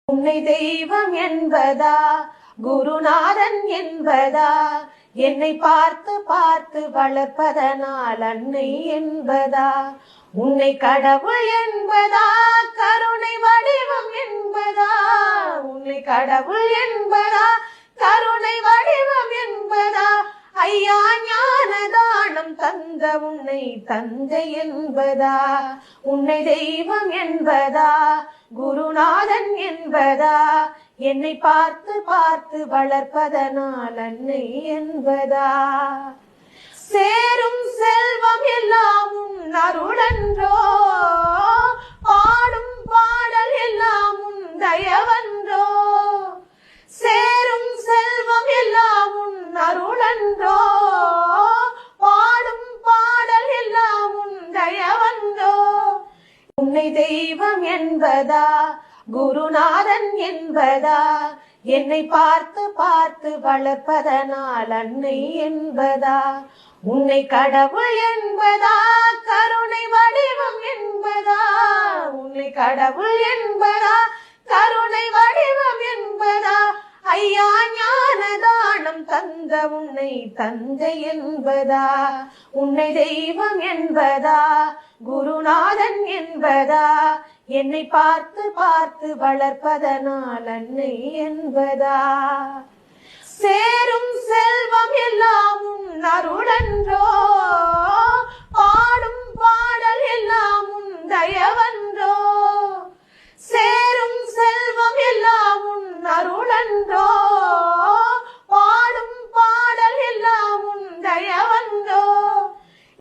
உன்னை தெய்வம் என்பதா, குருநாதன் என்பதா, என்னை பார்த்து பார்த்து வளர்ப்பதனால் அன்னை என்பதா, உன்னை கடவுள் என்பதா, கருணை வடிவம் என்பதா, உன்னை கடவுள் என்பதா, கருணை வடிவம் என்பதா, ஐயா ஞானதானம் தந்த உன்னை தந்தை என்பதா, உன்னை தெய்வம் என்பதா, குருநாதன் என்பதா, என்னை பார்த்து பார்த்து வளர்ப்பதனால் அன்னை என்பதா. சேரும் செல்வம் எல்லாம் உன் அருளன்றோ, பாடும் பாடல் எல்லாம் உன் தயவன்றோ, சேரும் செல்வம் எல்லாம் உன் அருளன்றோ, பாடும் பாடல் எல்லாம் உன் தயவன்றோ, உன்னை தெய்வம் என்பதா, குருநாதன் என்பதா, என்னை பார்த்து பார்த்து வளர்ப்பதனால் அன்னை என்பதா, உன்னை கடவுள் என்பதா, கருணை வடிவம் என்பதா, உன்னை கடவுள் என்பதா, கருணை வடிவம் என்பதா, ஐயா ஞானதானம் தந்த உன்னை தந்தை என்பதா, உன்னை தெய்வம் என்பதா, குருநாதன் என்பதா, என்னை பார்த்து பார்த்து வளர்ப்பதனால் அன்னை என்பதா. சேரும் செல்வம் எல்லாம் உன் அருளன்றோ, பாடும்